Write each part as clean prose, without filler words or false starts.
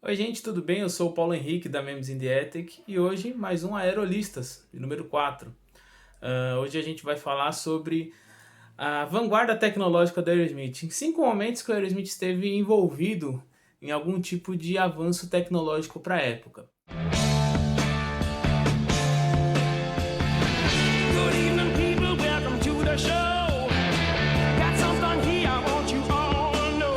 Oi gente, tudo bem? Eu sou o Paulo Henrique da Memes in the Attic e hoje mais um Aerolistas, de número 4. Hoje a gente vai falar sobre a vanguarda tecnológica da Aerosmith. Em 5 momentos que o Aerosmith esteve envolvido em algum tipo de avanço tecnológico para a época. Good evening, people. Welcome to the show. Got something here I want you all to know.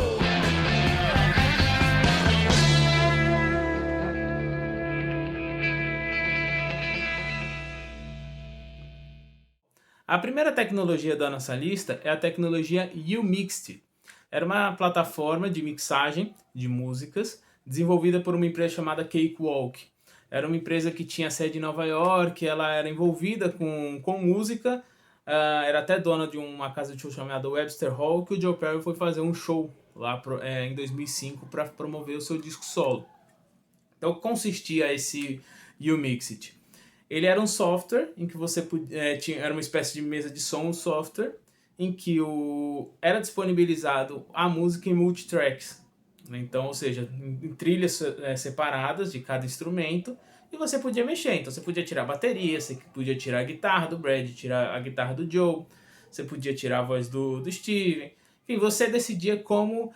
A primeira tecnologia da nossa lista é a tecnologia Umixed. Era uma plataforma de mixagem de músicas desenvolvida por uma empresa chamada Cakewalk. Era uma empresa que tinha sede em Nova York, ela era envolvida com música, era até dona de uma casa de show chamada Webster Hall, que o Joe Perry foi fazer um show lá em 2005 para promover o seu disco solo. Então, consistia esse Umixed? Ele era um software em que você era uma espécie de mesa de som, um software em que era disponibilizado a música em multitracks. Então, ou seja, em trilhas separadas de cada instrumento, e você podia mexer. Então você podia tirar a bateria, você podia tirar a guitarra do Brad, tirar a guitarra do Joe, você podia tirar a voz do Steven. Enfim, você decidia como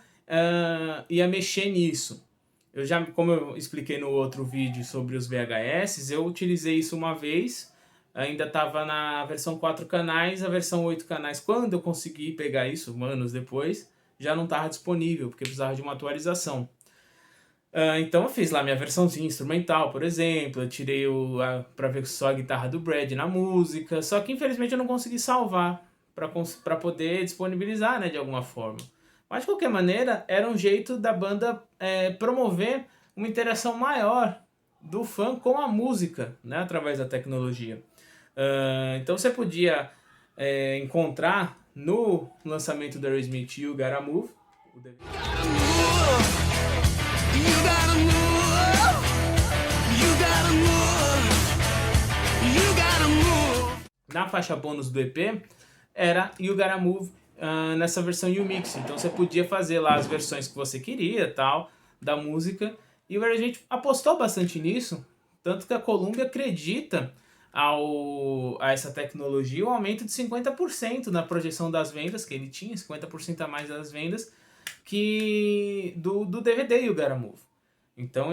ia mexer nisso. Como eu expliquei no outro vídeo sobre os VHS, eu utilizei isso uma vez, ainda estava na versão 4 canais, a versão 8 canais, quando eu consegui pegar isso, anos depois, já não estava disponível, porque precisava de uma atualização. Então eu fiz lá minha versãozinha instrumental, por exemplo, eu tirei para ver só a guitarra do Brad na música, só que infelizmente eu não consegui salvar para poder disponibilizar, né, de alguma forma. Mas de qualquer maneira, era um jeito da banda promover uma interação maior do fã com a música, né, através da tecnologia. Então você podia encontrar no lançamento do Aerosmith You Gotta Move, o DVD, You gotta move. You gotta move. You gotta move. na faixa bônus do EP, era You Gotta Move nessa versão Umix. Então você podia fazer lá as versões que você queria, tal, da música. E a gente apostou bastante nisso, tanto que a Columbia acredita a essa tecnologia o aumento de 50% na projeção das vendas, que ele tinha 50% a mais das vendas, que do DVD You Gotta Move. Então,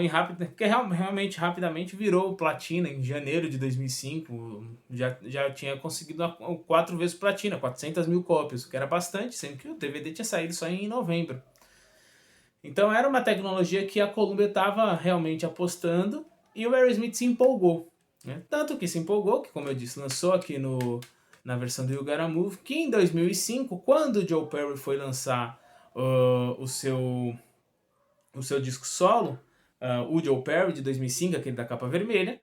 porque realmente rapidamente virou platina em janeiro de 2005, já tinha conseguido 4 vezes platina, 400 mil cópias, o que era bastante, sendo que o DVD tinha saído só em novembro. Então era uma tecnologia que a Columbia estava realmente apostando e o Aerosmith se empolgou. Né? Tanto que se empolgou, que como eu disse, lançou aqui na versão do You Gotta Move, que em 2005, quando o Joe Perry foi lançar o seu disco solo, o Joe Perry de 2005, aquele da capa vermelha,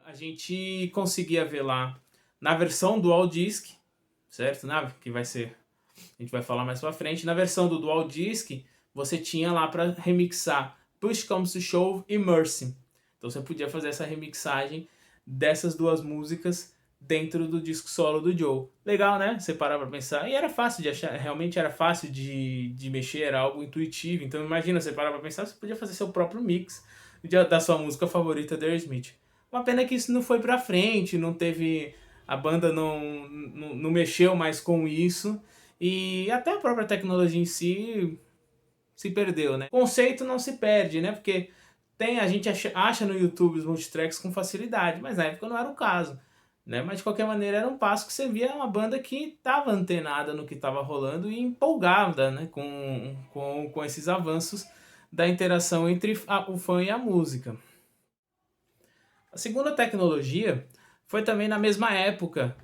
a gente conseguia ver lá na versão Dual Disc, certo? Que vai ser, a gente vai falar mais pra frente. Na versão do Dual Disc, você tinha lá para remixar Push Comes to Shove e Mercy. Então você podia fazer essa remixagem dessas duas músicas dentro do disco solo do Joe. Legal, né? Você parar pra pensar. E era fácil de achar, realmente era fácil de mexer, era algo intuitivo. Então imagina, você parar pra pensar, você podia fazer seu próprio mix da sua música favorita da Aerosmith. Uma pena que isso não foi pra frente, não teve... A banda não mexeu mais com isso. E até a própria tecnologia em si se perdeu, né? O conceito não se perde, né? Porque a gente acha no YouTube os multitracks com facilidade, mas na época não era o caso. Né? Mas de qualquer maneira era um passo que você via uma banda que estava antenada no que estava rolando e empolgada, né? com esses avanços da interação entre o fã e a música. A segunda tecnologia foi também na mesma época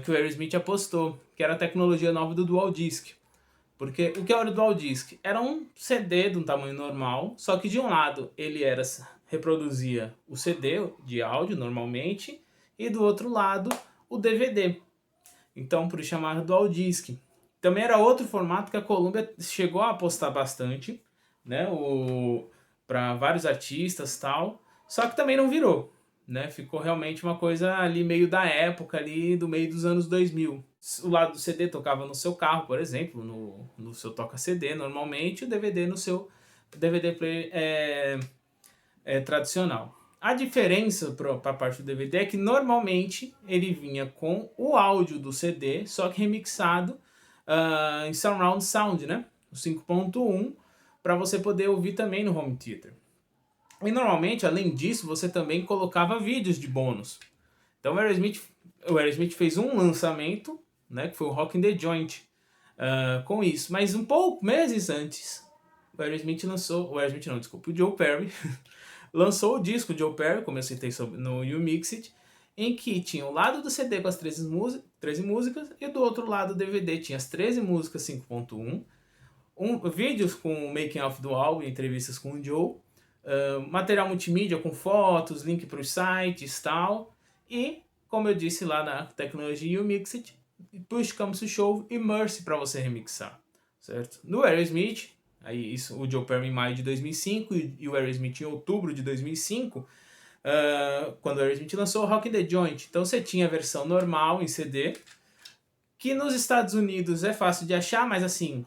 que o Aerosmith apostou, que era a tecnologia nova do Dual Disc. Porque o que era o Dual Disc? Era um CD de um tamanho normal, só que de um lado ele reproduzia o CD de áudio normalmente, e do outro lado o DVD. Então, por isso chamar Dual Disc. Também era outro formato que a Columbia chegou a apostar bastante, né, para vários artistas e tal, só que também não virou. né? Ficou realmente uma coisa ali meio da época, ali do meio dos anos 2000. O lado do CD tocava no seu carro, por exemplo, no seu toca-CD normalmente, o DVD no seu DVD player tradicional. A diferença para a parte do DVD é que normalmente ele vinha com o áudio do CD, só que remixado em surround sound, né? O 5.1, para você poder ouvir também no home theater. E normalmente, além disso, você também colocava vídeos de bônus. Então o Aerosmith fez um lançamento, né, que foi o Rock in the Joint, com isso. Mas um pouco, meses antes, o Joe Perry lançou o disco Joe Perry, como eu citei no You Mix It, em que tinha o lado do CD com as 13 músicas e do outro lado do DVD tinha as 13 músicas 5.1, vídeos com o making of do álbum, entrevistas com o Joe, material multimídia com fotos, link para os sites e tal, e, como eu disse lá na tecnologia You Mix It, Push Comes to Shove e Mercy para você remixar, certo? No Aerosmith, aí isso, o Joe Perry em maio de 2005 e o Aerosmith em outubro de 2005, quando o Aerosmith lançou o Rock in the Joint. Então você tinha a versão normal em CD, que nos Estados Unidos é fácil de achar, mas assim,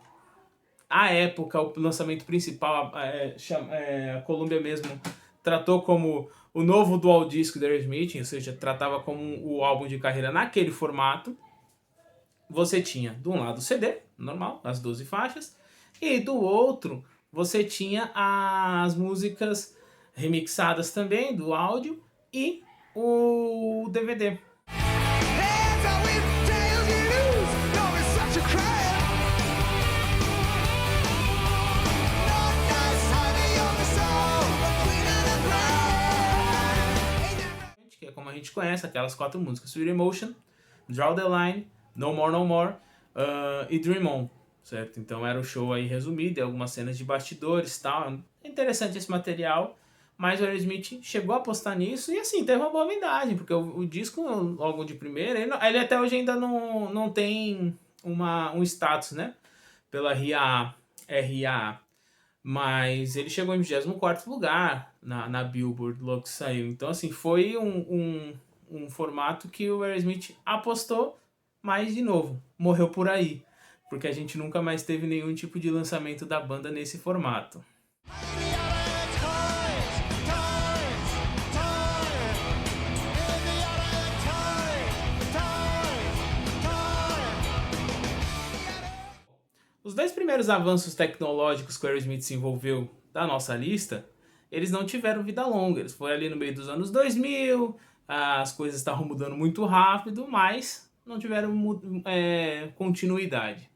à época, o lançamento principal, a Columbia mesmo tratou como o novo dual disco do Aerosmith, ou seja, tratava como o álbum de carreira naquele formato. Você tinha, de um lado, o CD, normal, as 12 faixas, e do outro, você tinha as músicas remixadas também, do áudio, e o DVD. Hands are with tails you lose. No, it's such a crime. Not nice, honey, you're the soul, the queen of the bride. Que é como a gente conhece, aquelas 4 músicas: Sweet Emotion, Draw the Line, No More, No More e Dream On, certo? Então era o show aí resumido, e algumas cenas de bastidores e tal. É interessante esse material, mas o Aerosmith chegou a apostar nisso e assim, teve uma boa vendagem, porque o disco, logo de primeira, ele até hoje ainda não tem um status, né? Pela RAA. Mas ele chegou em 24º lugar na Billboard logo que saiu. Então assim, foi um formato que o Aerosmith apostou, mas de novo, morreu por aí, porque a gente nunca mais teve nenhum tipo de lançamento da banda nesse formato. Os 2 primeiros avanços tecnológicos que o Aerosmith se envolveu da nossa lista, eles não tiveram vida longa. Eles foram ali no meio dos anos 2000, as coisas estavam mudando muito rápido, mas não tiveram continuidade.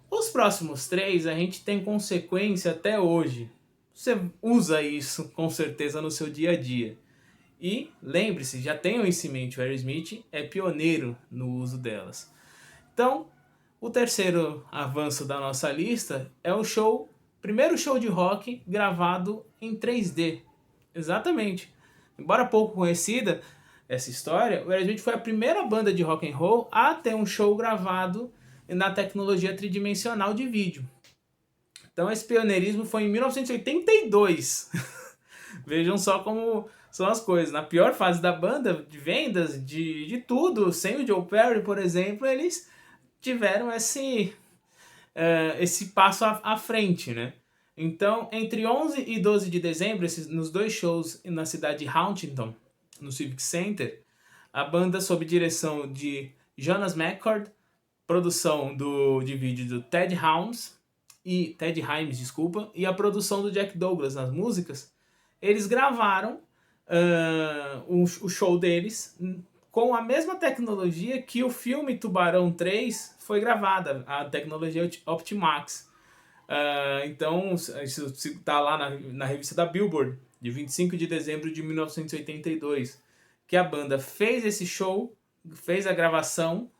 Os próximos 3 a gente tem consequência até hoje. Você usa isso com certeza no seu dia a dia. E lembre-se, já tenham isso em mente, o Aerosmith é pioneiro no uso delas. Então, o terceiro avanço da nossa lista é o primeiro show de rock gravado em 3D. Exatamente. Embora pouco conhecida essa história, o Aerosmith foi a primeira banda de rock and roll a ter um show gravado na tecnologia tridimensional de vídeo. Então esse pioneirismo foi em 1982. Vejam só como são as coisas. Na pior fase da banda, de vendas, de tudo, sem o Joe Perry, por exemplo, eles tiveram esse passo à frente, né? Então, entre 11 e 12 de dezembro, nos 2 shows na cidade de Huntington, no Civic Center, a banda, sob direção de Jonas McCord, produção de vídeo do Ted Himes, e a produção do Jack Douglas nas músicas, eles gravaram o show deles com a mesma tecnologia que o filme Tubarão 3 foi gravada, a tecnologia Optimax. Então, isso está lá na revista da Billboard, de 25 de dezembro de 1982, que a banda fez esse show, fez a gravação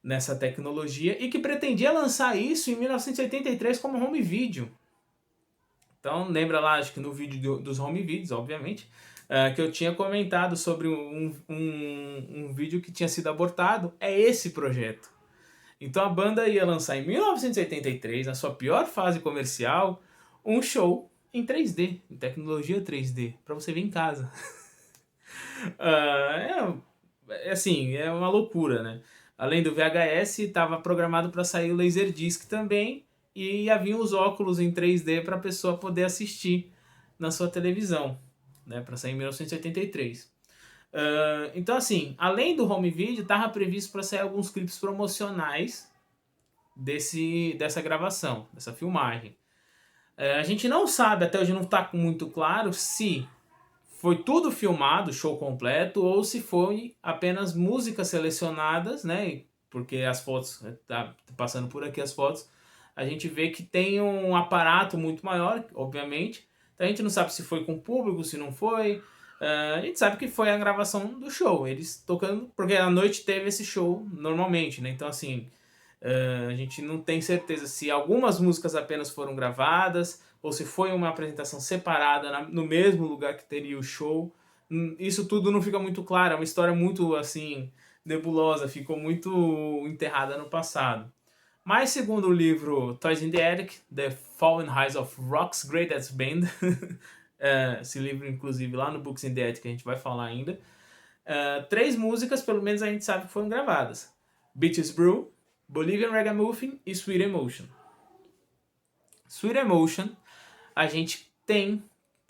nessa tecnologia e que pretendia lançar isso em 1983 como home video. Então, lembra lá, acho que no vídeo dos home videos, obviamente, que eu tinha comentado sobre um vídeo que tinha sido abortado. É esse projeto. Então a banda ia lançar em 1983, na sua pior fase comercial, um show em 3D, em tecnologia 3D, para você ver em casa. Assim, é uma loucura, né? Além do VHS, estava programado para sair o Laserdisc também, e havia os óculos em 3D para a pessoa poder assistir na sua televisão, né? Para sair em 1983. Então, assim, além do home video, estava previsto para sair alguns clipes promocionais dessa gravação, dessa filmagem. A gente não sabe, até hoje não está muito claro se foi tudo filmado, show completo, ou se foi apenas músicas selecionadas, né? Porque as fotos, tá passando por aqui as fotos, a gente vê que tem um aparato muito maior, obviamente. Então a gente não sabe se foi com o público, se não foi. A gente sabe que foi a gravação do show, eles tocando, porque à noite teve esse show normalmente, né? Então assim, a gente não tem certeza se algumas músicas apenas foram gravadas ou se foi uma apresentação separada no mesmo lugar que teria o show. Isso tudo não fica muito claro, é uma história muito assim nebulosa, ficou muito enterrada no passado. Mas segundo o livro Toys in the Attic, The Fall and Rise of Rock's Greatest Band, esse livro inclusive lá no Books in the Attic a gente vai falar ainda, 3 músicas pelo menos a gente sabe que foram gravadas: Beaches Brew, Bolivian Ragamuffin e Sweet Emotion. Sweet Emotion, a gente tem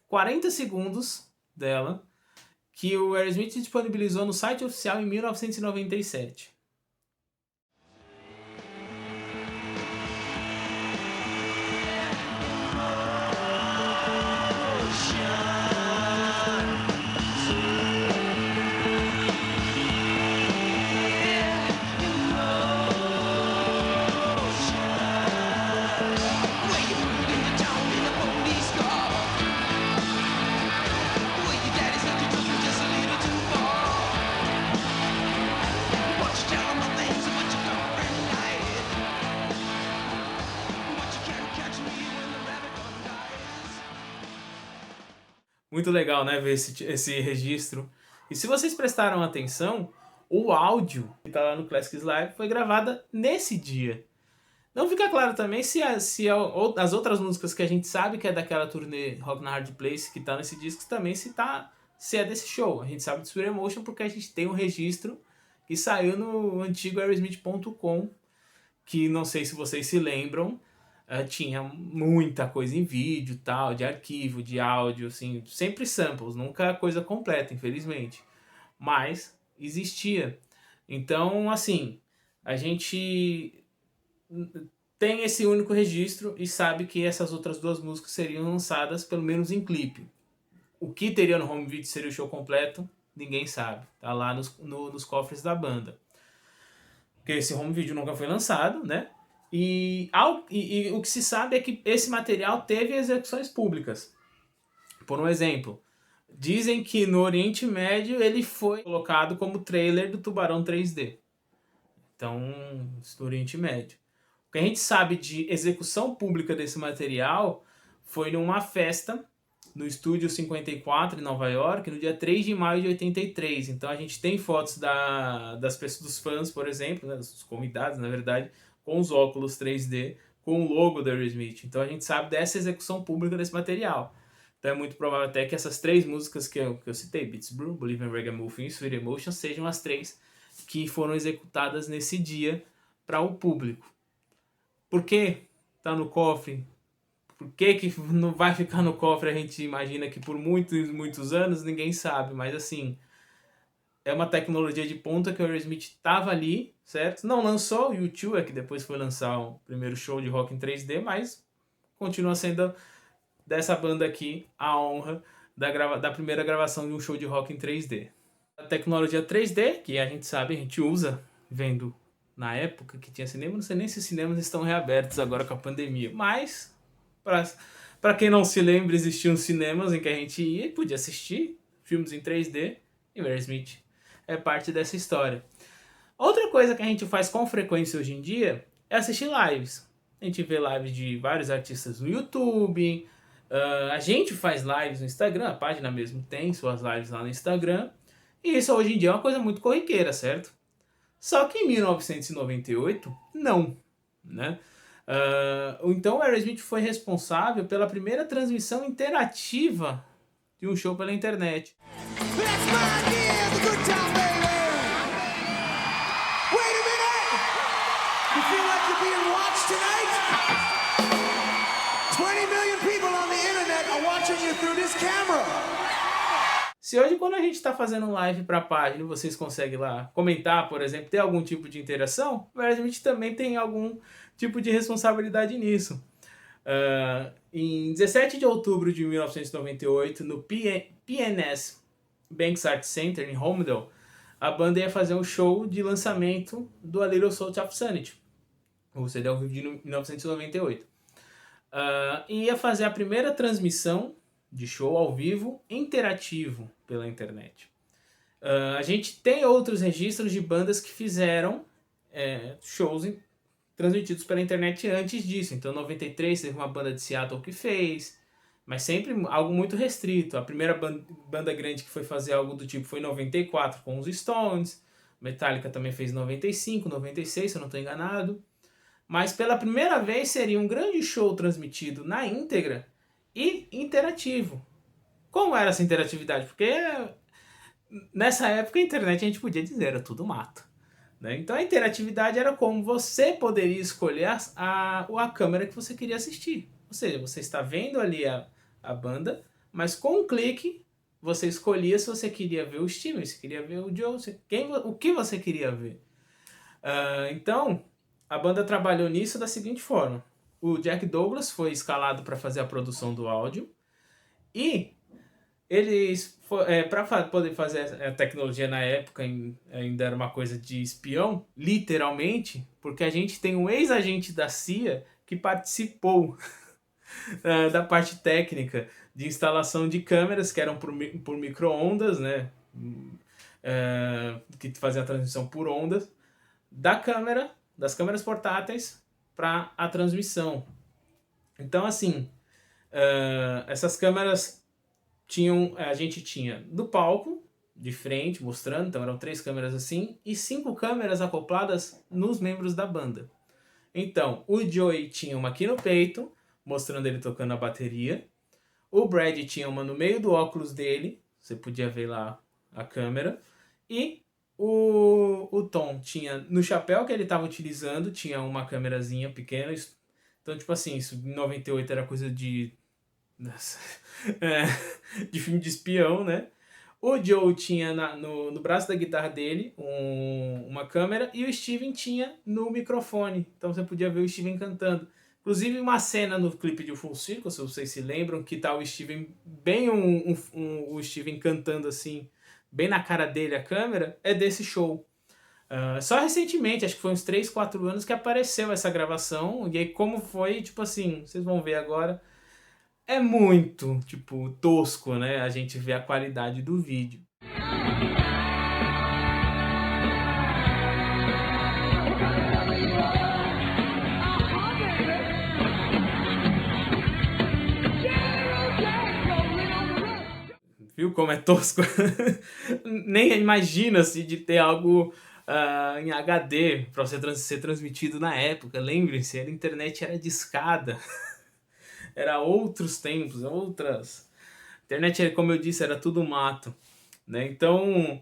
40 segundos dela que o Aerosmith disponibilizou no site oficial em 1997. Muito legal, né, ver esse registro. E se vocês prestaram atenção, o áudio que está lá no Classics Live foi gravada nesse dia. Não fica claro também se as outras músicas que a gente sabe que é daquela turnê Rock na Hard Place que tá nesse disco também se é desse show. A gente sabe de Sweet Emotion porque a gente tem um registro que saiu no antigo aerosmith.com, que não sei se vocês se lembram, tinha muita coisa em vídeo, tal, de arquivo, de áudio, assim, sempre samples, nunca coisa completa, infelizmente. Mas existia. Então, assim, a gente tem esse único registro e sabe que essas outras 2 músicas seriam lançadas pelo menos em clipe. O que teria no home video seria o show completo, ninguém sabe. Tá lá nos cofres da banda. Porque esse home video nunca foi lançado, né? E o que se sabe é que esse material teve execuções públicas. Por um exemplo, dizem que no Oriente Médio ele foi colocado como trailer do Tubarão 3D. Então, no Oriente Médio. O que a gente sabe de execução pública desse material foi numa festa no Estúdio 54 em Nova York, no dia 3 de maio de 83. Então a gente tem fotos das pessoas, dos fãs, por exemplo, né, dos convidados, na verdade, com os óculos 3D, com o logo da Aerosmith. Então a gente sabe dessa execução pública desse material. Então é muito provável até que essas 3 músicas que eu citei, Beats Brew, Bolivian Ragamuffin e Sweet Emotion, sejam as 3 que foram executadas nesse dia para o público. Por que tá no cofre? Por que não vai ficar no cofre? A gente imagina que por muitos, muitos anos, ninguém sabe. Mas assim, é uma tecnologia de ponta que o Aerosmith estava ali, certo? Não lançou o U2, é que depois foi lançar o primeiro show de rock em 3D, mas continua sendo dessa banda aqui a honra da primeira gravação de um show de rock em 3D. A tecnologia 3D, que a gente sabe, a gente usa vendo na época que tinha cinema, não sei nem se os cinemas estão reabertos agora com a pandemia, mas para quem não se lembra, existiam cinemas em que a gente ia e podia assistir filmes em 3D, e o Aerosmith é parte dessa história. Outra coisa que a gente faz com frequência hoje em dia é assistir lives. A gente vê lives de vários artistas no YouTube, a gente faz lives no Instagram, a página mesmo tem suas lives lá no Instagram, e isso hoje em dia é uma coisa muito corriqueira, certo? Só que em 1998, não, né? Então o Aerosmith foi responsável pela primeira transmissão interativa de um show pela internet. That's my idea of a good time, baby. Wait a minute! You feel like you're being watched tonight? 20 million people on the internet are watching you through this camera. Se hoje, quando a gente está fazendo live para a página, vocês conseguem lá comentar, por exemplo, ter algum tipo de interação, a gente também tem algum tipo de responsabilidade nisso. Em 17 de outubro de 1998, no PNS Banks Arts Center, em Holmdel, a banda ia fazer um show de lançamento do A Little Salt of Sanity, o CD ao vivo de 1998. E ia fazer a primeira transmissão de show ao vivo interativo pela internet. A gente tem outros registros de bandas que fizeram shows transmitidos pela internet antes disso. Então, em 93 teve uma banda de Seattle que fez, mas sempre algo muito restrito. A primeira banda grande que foi fazer algo do tipo foi em 94 com os Stones. Metallica também fez em 95, 96, se eu não estou enganado. Mas pela primeira vez seria um grande show transmitido na íntegra e interativo. Como era essa interatividade? Porque nessa época a internet, a gente podia dizer, era tudo mato, né? Então a interatividade era como você poderia escolher a câmera que você queria assistir. Ou seja, você está vendo ali a banda, mas com um clique você escolhia se você queria ver o Steven, se queria ver o Joe, o que você queria ver. Então a banda trabalhou nisso da seguinte forma: o Jack Douglas foi escalado para fazer a produção do áudio e eles, para poder fazer a tecnologia na época, ainda era uma coisa de espião, literalmente, porque a gente tem um ex-agente da CIA que participou da parte técnica de instalação de câmeras que eram por micro-ondas, né? Que fazia a transmissão por ondas, das câmeras portáteis para a transmissão. Então, assim, essas câmeras a gente tinha do palco, de frente, mostrando, então eram 3 câmeras assim, e 5 câmeras acopladas nos membros da banda. Então, o Joey tinha uma aqui no peito, mostrando ele tocando a bateria. O Brad tinha uma no meio do óculos dele, você podia ver lá a câmera. E o Tom tinha no chapéu que ele estava utilizando, tinha uma câmerazinha pequena. Então, tipo assim, isso em 98 era coisa de filme de espião, né? O Joe tinha no braço da guitarra dele uma câmera e o Steven tinha no microfone. Então você podia ver o Steven cantando. Inclusive uma cena no clipe de Full Circle, se vocês se lembram, que tá o Steven, bem o Steven cantando assim, bem na cara dele a câmera, é desse show. Só recentemente, acho que foi uns 3, 4 anos que apareceu essa gravação. E aí como foi, tipo assim, vocês vão ver agora. É muito, tipo, tosco, né? A gente vê a qualidade do vídeo. Viu como é tosco? Nem imagina-se de ter algo em HD para você ser transmitido na época. Lembrem-se, a internet era discada. Era outros tempos, outras... A internet, como eu disse, era tudo mato, né? Então,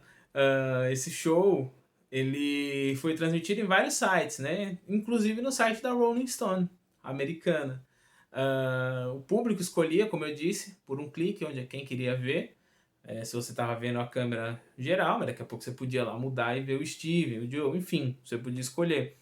esse show, ele foi transmitido em vários sites, né? Inclusive no site da Rolling Stone, americana. O público escolhia, como eu disse, por um clique, onde quem queria ver. Se você estava vendo a câmera geral, mas daqui a pouco você podia lá mudar e ver o Steve, o Joe, enfim, você podia escolher.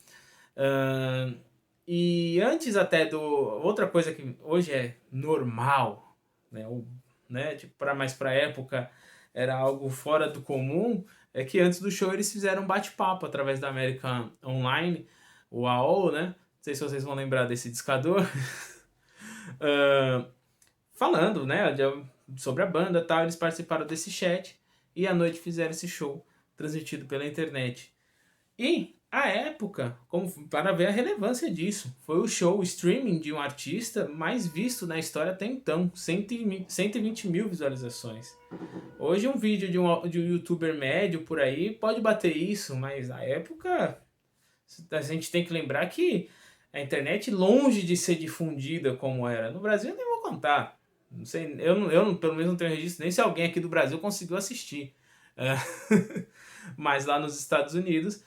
E antes até outra coisa que hoje é normal, né? Tipo, mais para época era algo fora do comum, é que antes do show eles fizeram um bate-papo através da American Online, o AOL, né? Não sei se vocês vão lembrar desse discador. Falando, né, sobre a banda e tal, eles participaram desse chat e à noite fizeram esse show transmitido pela internet. E a época, para ver a relevância disso, foi o show streaming de um artista mais visto na história até então, 120 mil visualizações. Hoje um vídeo de um youtuber médio por aí pode bater isso, mas na época a gente tem que lembrar que a internet, longe de ser difundida como era no Brasil, eu nem vou contar. Não sei, pelo menos não tenho registro nem se alguém aqui do Brasil conseguiu assistir. É, mas lá nos Estados Unidos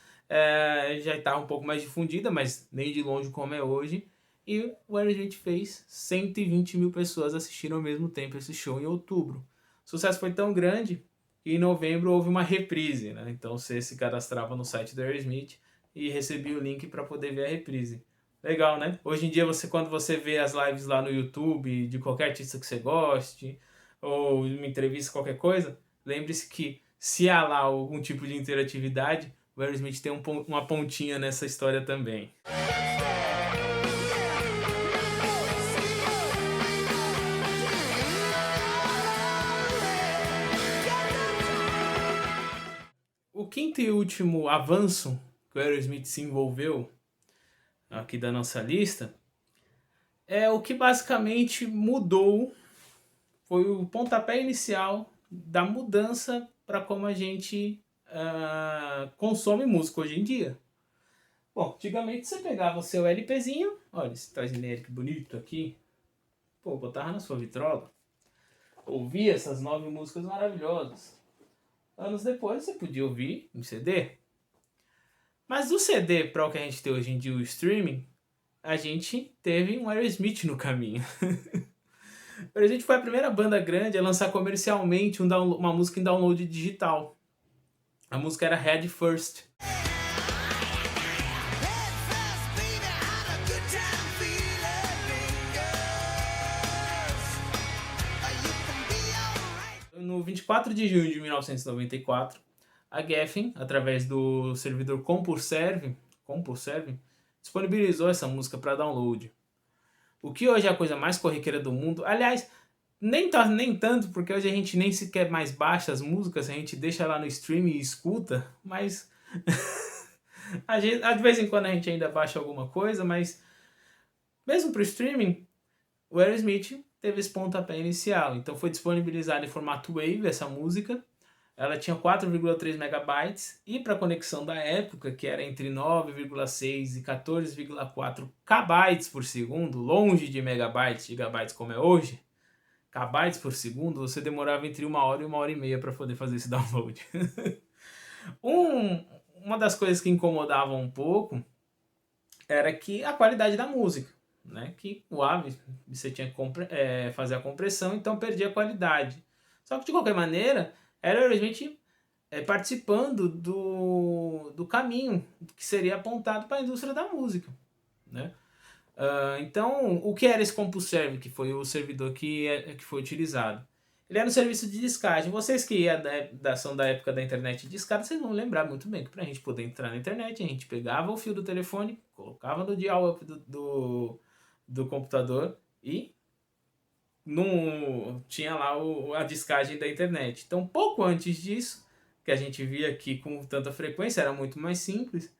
já estava um pouco mais difundida, mas nem de longe como é hoje. E o Aerosmith fez 120 mil pessoas assistiram ao mesmo tempo esse show em outubro. O sucesso foi tão grande que em novembro houve uma reprise, né? Então você se cadastrava no site do Aerosmith e recebia o link para poder ver a reprise. Legal, né? Hoje em dia, quando você vê as lives lá no YouTube de qualquer artista que você goste, ou uma entrevista, qualquer coisa, lembre-se que se há lá algum tipo de interatividade, o Aerosmith tem uma pontinha nessa história também. O quinto e último avanço que o Aerosmith se envolveu aqui da nossa lista é o que basicamente mudou, foi o pontapé inicial da mudança para como a gente consome música hoje em dia. Bom, antigamente você pegava o seu LPzinho, olha esse Trasneric bonito aqui, pô, botava na sua vitrola, ouvia essas 9 músicas maravilhosas. Anos depois você podia ouvir em CD. Mas do CD para o que a gente tem hoje em dia, o streaming, a gente teve um Aerosmith no caminho. O Aerosmith foi a primeira banda grande a lançar comercialmente uma música em download digital. A música era Head First. No 24 de junho de 1994, a Geffen, através do servidor CompuServe, disponibilizou essa música para download. O que hoje é a coisa mais corriqueira do mundo. Aliás, nem tanto, porque hoje a gente nem sequer mais baixa as músicas, a gente deixa lá no streaming e escuta, mas de vez em quando a gente ainda baixa alguma coisa, mas mesmo para o streaming, o Aerosmith teve esse pontapé inicial. Então foi disponibilizada em formato Wave essa música. Ela tinha 4,3 megabytes e para conexão da época, que era entre 9,6 e 14,4 kbytes por segundo, longe de megabytes, gigabytes como é hoje, kbytes por segundo, você demorava entre 1 hora e 1 hora e meia para poder fazer esse download. Uma das coisas que incomodava um pouco era que a qualidade da música, né? Que o AVE você tinha que fazer a compressão, então perdia a qualidade. Só que de qualquer maneira, era o Aerosmith participando do caminho que seria apontado para a indústria da música, né? Então, o que era esse CompuServe, que foi o servidor que foi utilizado? Ele era um serviço de discagem. Vocês que são da época da internet de discada, vocês vão lembrar muito bem que para a gente poder entrar na internet, a gente pegava o fio do telefone, colocava no dial-up do computador e tinha lá a discagem da internet. Então, pouco antes disso, que a gente via aqui com tanta frequência, era muito mais simples.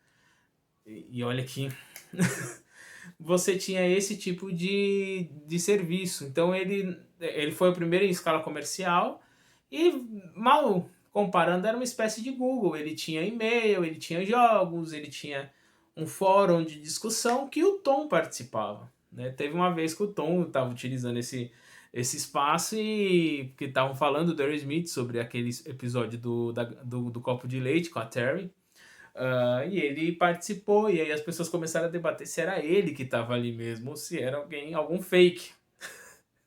E olha que você tinha esse tipo de serviço. Então, ele foi o primeiro em escala comercial e, mal comparando, era uma espécie de Google. Ele tinha e-mail, ele tinha jogos, ele tinha um fórum de discussão que o Tom participava, né? Teve uma vez que o Tom estava utilizando esse espaço e que estavam falando do Aerosmith sobre aquele episódio do copo de leite com a Terry. E ele participou, e aí as pessoas começaram a debater se era ele que estava ali mesmo ou se era algum fake.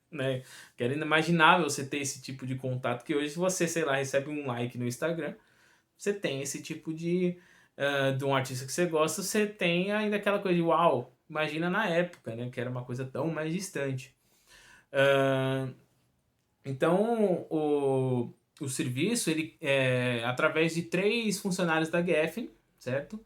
Né? Que era inimaginável você ter esse tipo de contato, que hoje se você, sei lá, recebe um like no Instagram, você tem esse tipo de um artista que você gosta, você tem ainda aquela coisa de uau, imagina na época, né? Que era uma coisa tão mais distante. Então, o serviço, ele através de 3 funcionários da Geffen, certo?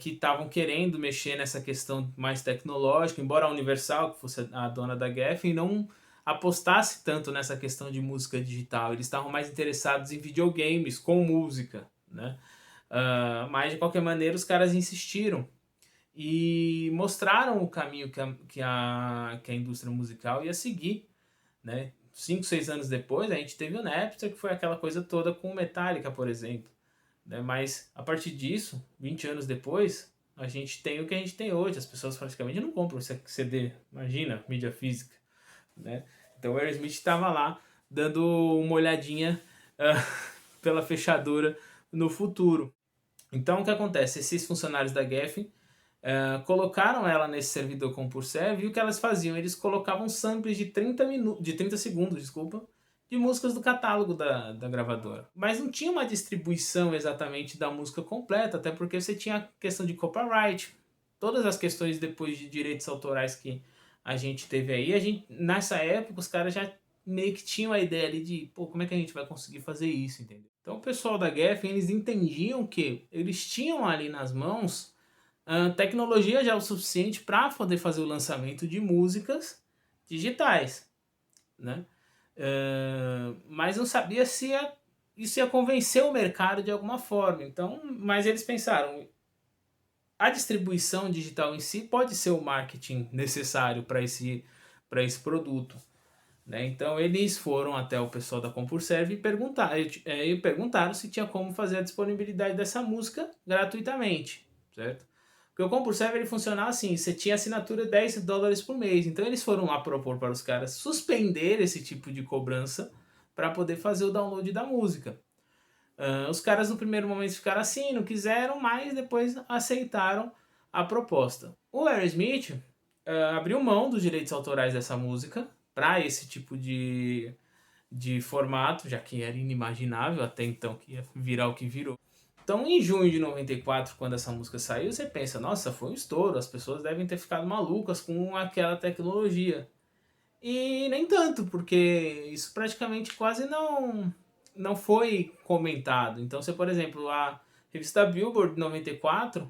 Que estavam querendo mexer nessa questão mais tecnológica, embora a Universal, que fosse a dona da Geffen, não apostasse tanto nessa questão de música digital. Eles estavam mais interessados em videogames com música, né? Mas, de qualquer maneira, os caras insistiram e mostraram o caminho que a indústria musical ia seguir, né? 5, 6 anos depois, a gente teve o Napster, que foi aquela coisa toda com Metallica, por exemplo, né? Mas, a partir disso, 20 anos depois, a gente tem o que a gente tem hoje. As pessoas praticamente não compram CD, imagina, mídia física, né? Então o Aerosmith estava lá dando uma olhadinha pela fechadura no futuro. Então o que acontece? Esses funcionários da Geffen colocaram ela nesse servidor CompuServe e o que elas faziam? Eles colocavam samples de 30 segundos, desculpa, de músicas do catálogo da gravadora. Mas não tinha uma distribuição exatamente da música completa, até porque você tinha a questão de copyright, todas as questões depois de direitos autorais que a gente teve aí. Nessa época, os caras já meio que tinham a ideia ali de, pô, como é que a gente vai conseguir fazer isso, entendeu? Então o pessoal da Geffen, eles entendiam que eles tinham ali nas mãos tecnologia já o suficiente para poder fazer o lançamento de músicas digitais, né? Mas não sabia se isso ia convencer o mercado de alguma forma. Então, mas eles pensaram, a distribuição digital em si pode ser o marketing necessário para esse produto, né? Então eles foram até o pessoal da CompuServe e perguntaram se tinha como fazer a disponibilidade dessa música gratuitamente, certo? Porque o CompuServe ele funcionava assim, você tinha assinatura de $10 por mês, então eles foram lá propor para os caras suspender esse tipo de cobrança para poder fazer o download da música. Os caras no primeiro momento ficaram assim, não quiseram, mas depois aceitaram a proposta. O Aerosmith abriu mão dos direitos autorais dessa música para esse tipo de formato, já que era inimaginável até então que ia virar o que virou. Então, em junho de 94, quando essa música saiu, você pensa, nossa, foi um estouro, as pessoas devem ter ficado malucas com aquela tecnologia. E nem tanto, porque isso praticamente quase não foi comentado. Então, você, por exemplo, a revista Billboard de 94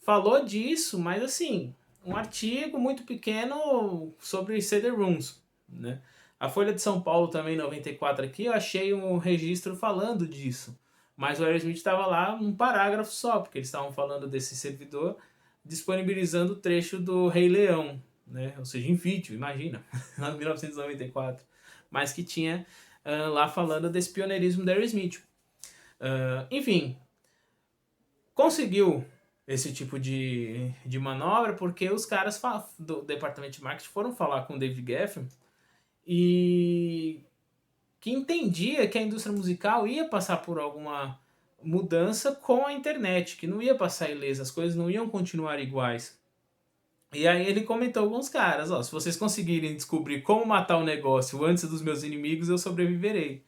falou disso, mas assim, um artigo muito pequeno sobre CD-ROOMs, né? A Folha de São Paulo também, em 94 aqui, eu achei um registro falando disso. Mas o Aerosmith estava lá um parágrafo só, porque eles estavam falando desse servidor disponibilizando o trecho do Rei Leão, né? Ou seja, em vídeo, imagina, lá em 1994. Mas que tinha lá falando desse pioneirismo do Aerosmith. Enfim, conseguiu esse tipo de manobra porque os caras do departamento de marketing foram falar com o David Geffen e que entendia que a indústria musical ia passar por alguma mudança com a internet, que não ia passar ilesa, as coisas não iam continuar iguais. E aí ele comentou com os caras, ó, se vocês conseguirem descobrir como matar o negócio antes dos meus inimigos, eu sobreviverei.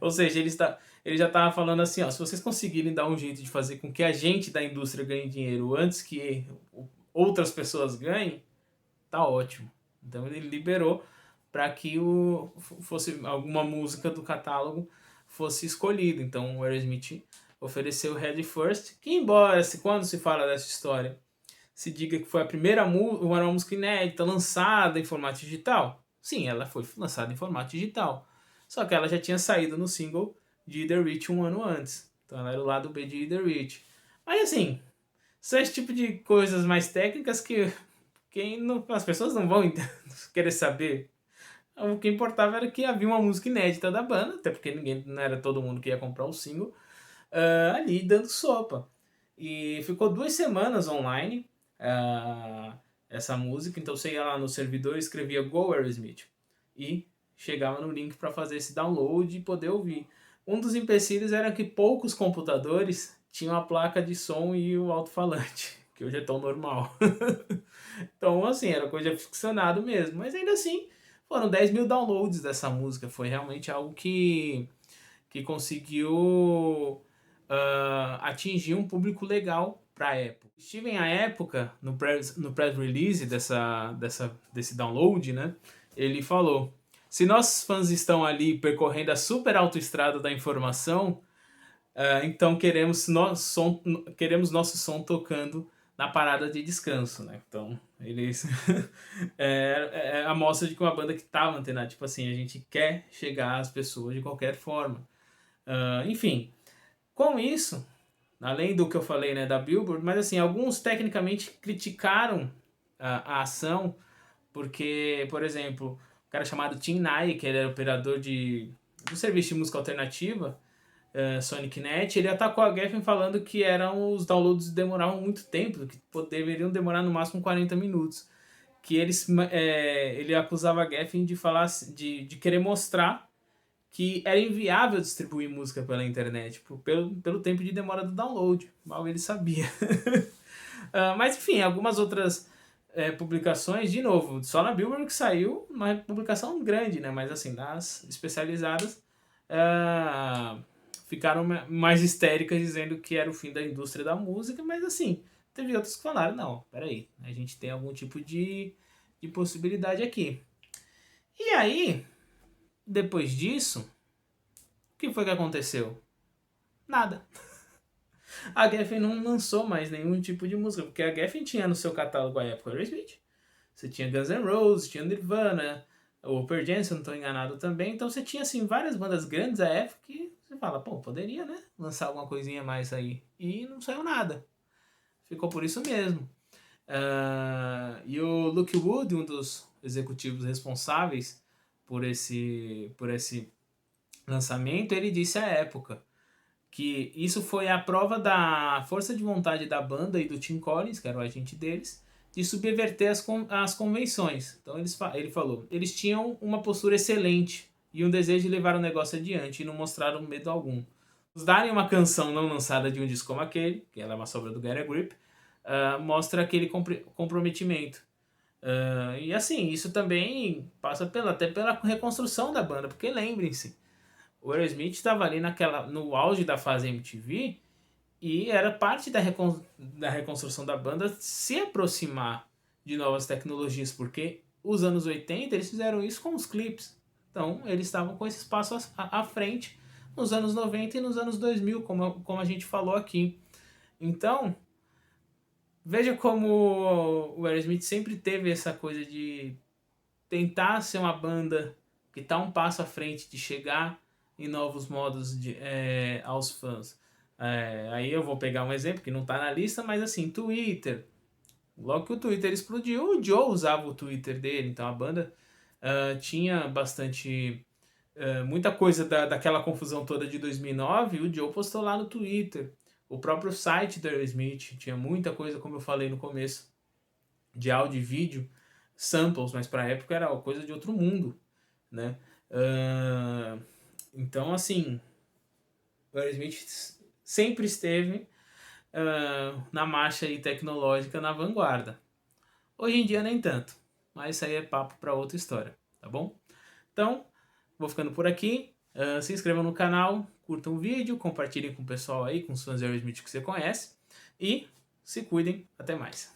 Ou seja, ele já estava falando assim, ó, se vocês conseguirem dar um jeito de fazer com que a gente da indústria ganhe dinheiro antes que outras pessoas ganhem, tá ótimo. Então ele liberou para que fosse alguma música do catálogo fosse escolhida. Então o Aerosmith ofereceu Head First, que embora quando se fala dessa história se diga que foi a primeira uma música inédita lançada em formato digital, sim, ela foi lançada em formato digital. Só que ela já tinha saído no single de The Rich um ano antes. Então ela era o lado B de The Rich. Mas assim, são esse tipo de coisas mais técnicas que as pessoas não vão querer saber. O que importava era que havia uma música inédita da banda, até porque não era todo mundo que ia comprar o single, ali dando sopa. E ficou 2 semanas online essa música, então você ia lá no servidor e escrevia Go Aerosmith e chegava no link para fazer esse download e poder ouvir. Um dos empecilhos era que poucos computadores tinham a placa de som e o alto-falante, que hoje é tão normal. Então, assim, era coisa de ficcionado mesmo, mas ainda assim foram 10 mil downloads dessa música, foi realmente algo que conseguiu atingir um público legal para a época. Steven, à época, no press release desse download, né, ele falou: se nossos fãs estão ali percorrendo a super autoestrada da informação, então queremos nosso som tocando na parada de descanso, né? Então, eles é a mostra de que uma banda que tava antenada, tipo assim, a gente quer chegar às pessoas de qualquer forma. Enfim, com isso, além do que eu falei, né, da Billboard, mas assim, alguns tecnicamente criticaram a ação, porque, por exemplo, um cara chamado Tim Nye, que ele era operador do serviço de música alternativa, SonicNet, ele atacou a Geffen falando que os downloads demoravam muito tempo, que deveriam demorar no máximo 40 minutos. que ele acusava a Geffen de falar de querer mostrar que era inviável distribuir música pela internet, pelo tempo de demora do download. Mal ele sabia. Mas enfim, algumas outras publicações, de novo, só na Billboard que saiu uma publicação grande, né? Mas assim, nas especializadas ficaram mais histéricas dizendo que era o fim da indústria da música, mas assim, teve outros que falaram, não, peraí, a gente tem algum tipo de possibilidade aqui. E aí, depois disso, o que foi que aconteceu? Nada. A Geffen não lançou mais nenhum tipo de música, porque a Geffen tinha no seu catálogo à época Aerosmith, você tinha Guns N' Roses, tinha Nirvana, o Pearl Jam, se eu não estou enganado também, então você tinha assim várias bandas grandes à época que você fala, pô, poderia, né, lançar alguma coisinha a mais aí, e não saiu nada, ficou por isso mesmo. E o Luke Wood, um dos executivos responsáveis por esse lançamento, ele disse à época que isso foi a prova da força de vontade da banda e do Tim Collins, que era o agente deles, de subverter as convenções. Então ele falou, eles tinham uma postura excelente e um desejo de levar o negócio adiante e não mostraram medo algum. Nos darem uma canção não lançada de um disco como aquele, que ela é uma sobra do Get a Grip, mostra aquele comprometimento. E assim, isso também passa até pela reconstrução da banda, porque lembrem-se, o Aerosmith estava ali no auge da fase MTV e era parte da reconstrução da banda se aproximar de novas tecnologias, porque os anos 80 eles fizeram isso com os clipes. Então eles estavam com esse espaço à frente nos anos 90 e nos anos 2000, como a gente falou aqui. Então, veja como o Aerosmith sempre teve essa coisa de tentar ser uma banda que está um passo à frente de chegar em novos modos aos fãs. Aí eu vou pegar um exemplo que não está na lista, mas assim, Twitter. Logo que o Twitter explodiu, o Joe usava o Twitter dele, então a banda tinha bastante... muita coisa daquela confusão toda de 2009, o Joe postou lá no Twitter. O próprio site da Aerosmith tinha muita coisa, como eu falei no começo, de áudio e vídeo, samples, mas para a época era coisa de outro mundo, né? Então, assim, o Aerosmith sempre esteve na marcha aí tecnológica, na vanguarda. Hoje em dia nem tanto, mas isso aí é papo para outra história, tá bom? Então, vou ficando por aqui. Se inscrevam no canal, curtam o vídeo, compartilhem com o pessoal aí, com os fãs de Aerosmith que você conhece. E se cuidem, até mais.